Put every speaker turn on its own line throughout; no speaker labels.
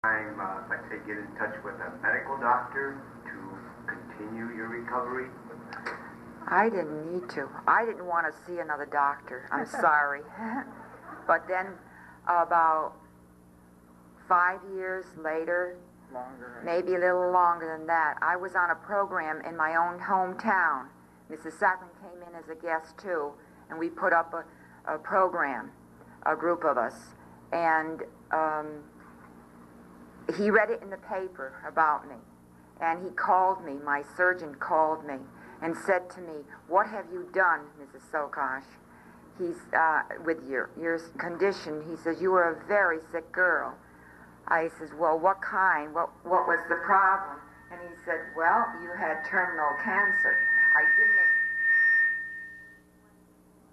time, let's say, get in touch with a medical doctor to continue your recovery?
I didn't need to. I didn't want to see another doctor. I'm sorry. But then about 5 years later, maybe a little longer than that, I was on a program in my own hometown. Mrs. Sackman came in as a guest too, and we put up a program, a group of us, and he read it in the paper about me, and he called me, my surgeon called me, and said to me, "What have you done, Mrs. Sokosh? He's, with your condition?" He says, "You were a very sick girl." I says, "Well, what kind? What was the problem?" And he said, "Well, you had terminal cancer."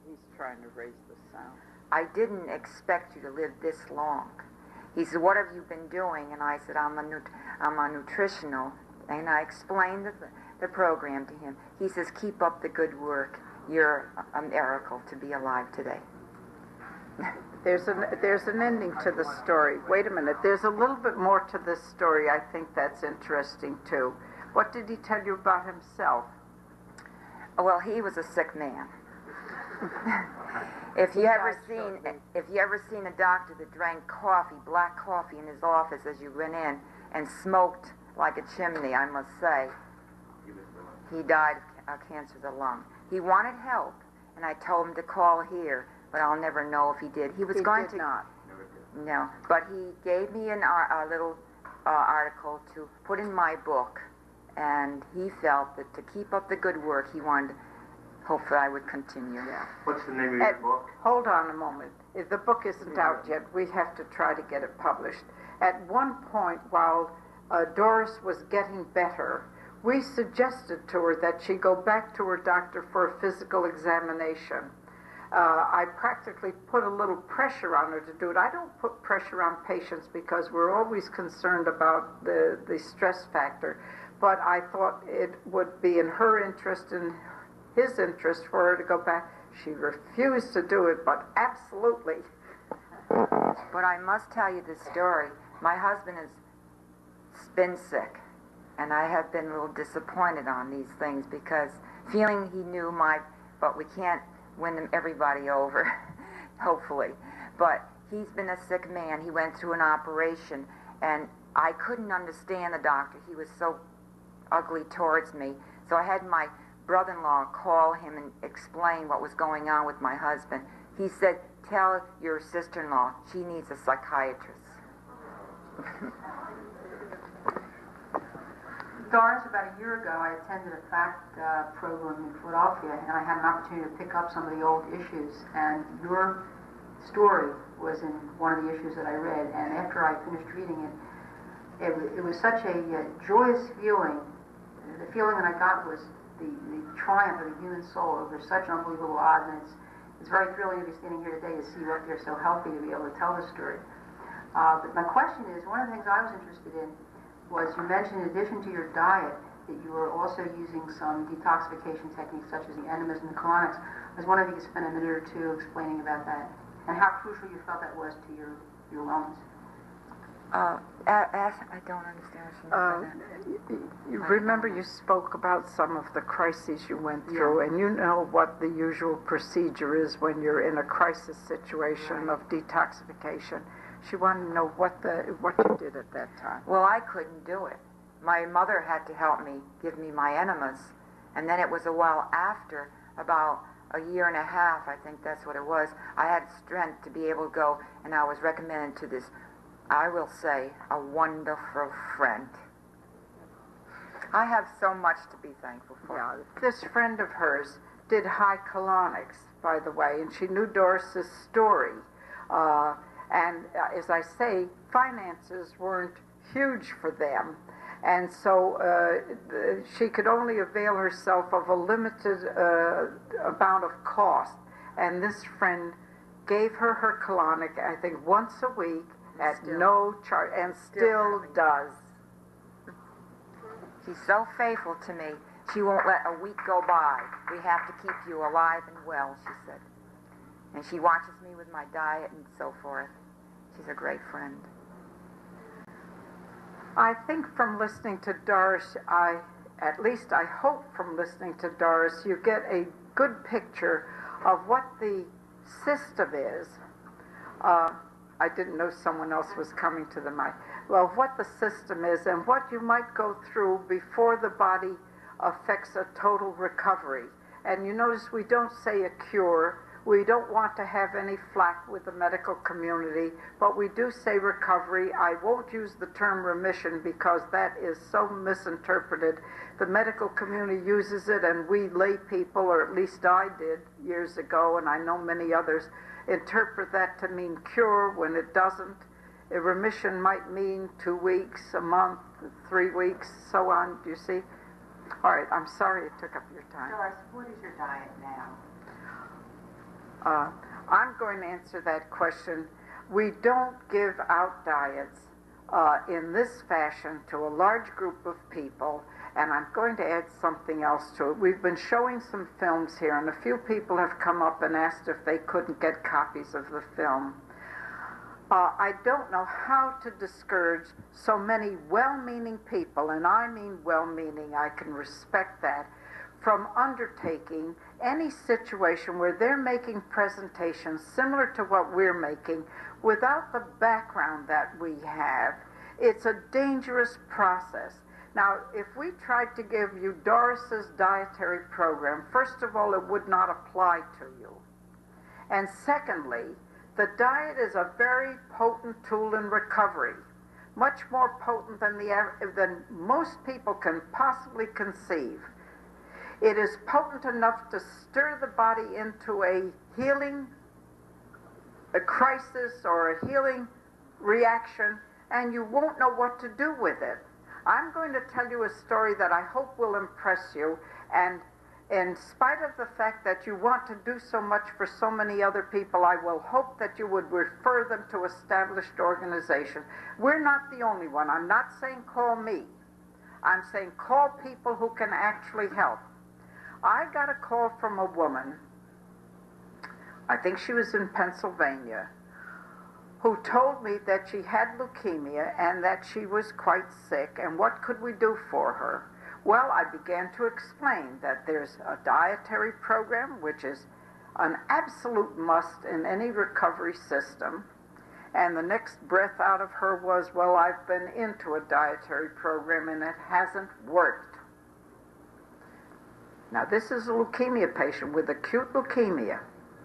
He's trying to raise the sound.
I didn't expect you to live this long. He said, "What have you been doing?" And I said, I'm a nutritional. And I explained the program to him. He says, "Keep up the good work. You're a miracle to be alive today."
There's an ending to the story. Wait a minute. There's a little bit more to this story. I think that's interesting too. What did he tell you about himself?
Well, he was a sick man. If you ever seen a doctor that drank coffee, black coffee in his office as you went in, and smoked like a chimney, I must say, he died of cancer of the lung. He wanted help, and I told him to call here, but I'll never know if he did. He did
not.
No, but he gave me a little article to put in my book, and he felt that to keep up the good work, he wanted. Hopefully I would continue.
Yeah.
What's the name of your book?
Hold on a moment. If the book isn't out yet, we have to try to get it published. At one point, while Doris was getting better, we suggested to her that she go back to her doctor for a physical examination. I practically put a little pressure on her to do it. I don't put pressure on patients because we're always concerned about the stress factor, but I thought it would be in her interest and his interest for her to go back. She refused to do it, but absolutely.
But I must tell you this story. My husband has been sick, and I have been a little disappointed on these things because feeling he knew but we can't win everybody over, hopefully. But he's been a sick man. He went through an operation, and I couldn't understand the doctor. He was so ugly towards me. So I had my brother-in-law call him and explain what was going on with my husband. He said, "Tell your sister-in-law she needs a psychiatrist."
Doris, about a year ago, I attended a F.A.C.T. program in Philadelphia, and I had an opportunity to pick up some of the old issues, and your story was in one of the issues that I read, and after I finished reading it, it was such a joyous feeling. The feeling that I got was the triumph of the human soul over such unbelievable odds, and it's very thrilling to be standing here today to see you up there so healthy to be able to tell the story. But my question is, one of the things I was interested in was you mentioned, in addition to your diet, that you were also using some detoxification techniques such as the enemas and the colonics. I was wondering if you could spend a minute or two explaining about that and how crucial you felt that was to your wellness.
I don't understand what you mean.
You remember you spoke about some of the crises you went through, and you know what the usual procedure is when you're in a crisis situation of detoxification. She wanted to know what you did at that time.
Well, I couldn't do it. My mother had to help me, give me my enemas, and then it was a while after, about a year and a half, I think that's what it was, I had strength to be able to go, and I was recommended to this, I will say, a wonderful friend. I have so much to be thankful for.
Yeah, this friend of hers did high colonics, by the way, and she knew Doris's story. And as I say, finances weren't huge for them. And so she could only avail herself of a limited amount of cost. And this friend gave her her colonic, I think, once a week at no charge, and still does.
She's so faithful to me. She won't let a week go by. We have to keep you alive and well, she said. And she watches me with my diet and so forth. She's a great friend.
I think from listening to Doris, at least I hope from listening to Doris, you get a good picture of what the system is. I didn't know someone else was coming to the mic. Well, what the system is and what you might go through before the body affects a total recovery. And you notice we don't say a cure. We don't want to have any flack with the medical community, but we do say recovery. I won't use the term remission because that is so misinterpreted. The medical community uses it, and we lay people, or at least I did years ago, and I know many others, interpret that to mean cure when it doesn't. A remission might mean 2 weeks, a month, 3 weeks, so on. Do you see? All right, I'm sorry it took up your time.
Doris, what is your diet now?
I'm going to answer that question. We don't give out diets in this fashion to a large group of people, and I'm going to add something else to it. We've been showing some films here, and a few people have come up and asked if they couldn't get copies of the film. I don't know how to discourage so many well-meaning people, and I mean well-meaning, I can respect that, from undertaking any situation where they're making presentations similar to what we're making without the background that we have. It's a dangerous process. Now, if we tried to give you Doris's dietary program, first of all, it would not apply to you. And secondly, the diet is a very potent tool in recovery, much more potent than most people can possibly conceive. It is potent enough to stir the body into a healing crisis or a healing reaction, and you won't know what to do with it. I'm going to tell you a story that I hope will impress you, and in spite of the fact that you want to do so much for so many other people, I will hope that you would refer them to established organizations. We're not the only one. I'm not saying call me. I'm saying call people who can actually help. I got a call from a woman, I think she was in Pennsylvania, who told me that she had leukemia and that she was quite sick, and what could we do for her? Well, I began to explain that there's a dietary program, which is an absolute must in any recovery system, and the next breath out of her was, well, I've been into a dietary program and it hasn't worked. Now, this is a leukemia patient with acute leukemia.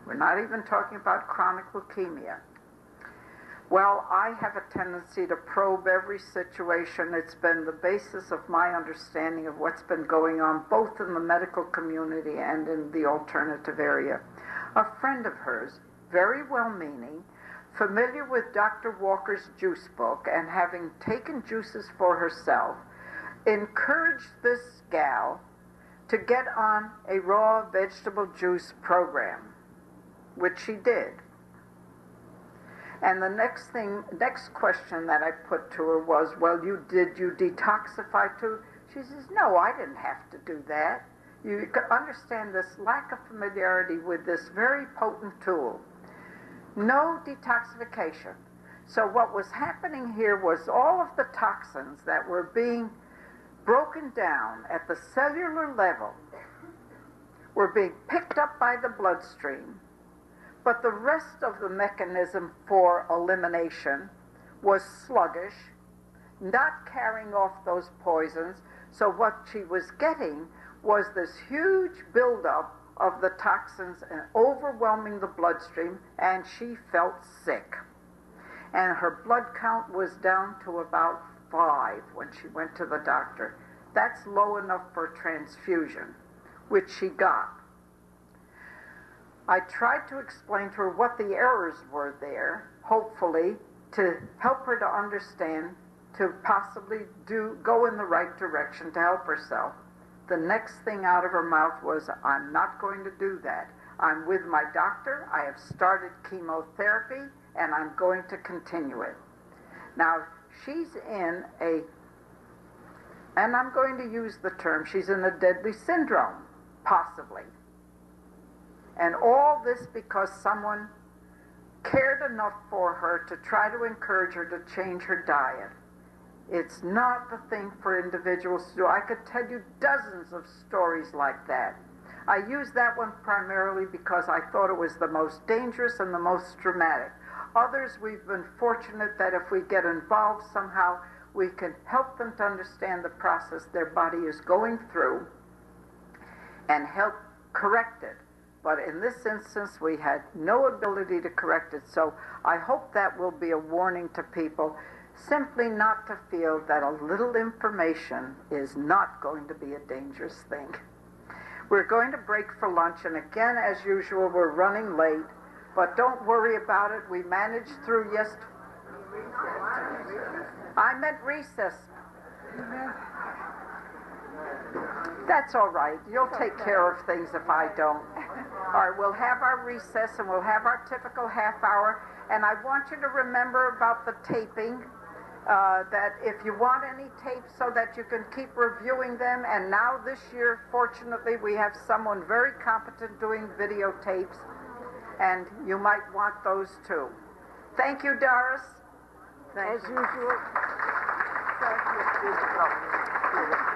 We're not even talking about chronic leukemia. Well, I have a tendency to probe every situation. It's been the basis of my understanding of what's been going on, both in the medical community and in the alternative area. A friend of hers, very well-meaning, familiar with Dr. Walker's juice book and having taken juices for herself, encouraged this gal to get on a raw vegetable juice program, which she did. And the next question that I put to her was, well, did you detoxify too? She says, no, I didn't have to do that. You understand this lack of familiarity with this very potent tool. No detoxification. So what was happening here was all of the toxins that were being broken down at the cellular level were being picked up by the bloodstream, but the rest of the mechanism for elimination was sluggish, not carrying off those poisons. So what she was getting was this huge buildup of the toxins and overwhelming the bloodstream, and she felt sick. And her blood count was down to about 5 when she went to the doctor. That's low enough for transfusion, which she got. I tried to explain to her what the errors were there, hopefully, to help her to understand, to possibly go in the right direction to help herself. The next thing out of her mouth was, I'm not going to do that. I'm with my doctor, I have started chemotherapy, and I'm going to continue it. Now, she's in and I'm going to use the term, she's in a deadly syndrome, possibly. And all this because someone cared enough for her to try to encourage her to change her diet. It's not the thing for individuals to do. I could tell you dozens of stories like that. I use that one primarily because I thought it was the most dangerous and the most dramatic. Others, we've been fortunate that if we get involved somehow, we can help them to understand the process their body is going through and help correct it. But in this instance, we had no ability to correct it, so I hope that will be a warning to people, simply not to feel that a little information is not going to be a dangerous thing. We're going to break for lunch, and again, as usual, we're running late, but don't worry about it. We managed through yesterday. I meant recess. That's all right. You'll take care of things if I don't. All right, we'll have our recess and we'll have our typical half hour. And I want you to remember about the taping, that if you want any tapes so that you can keep reviewing them. And now this year, fortunately, we have someone very competent doing videotapes, and you might want those too. Thank you, Doris. As usual. Thank you.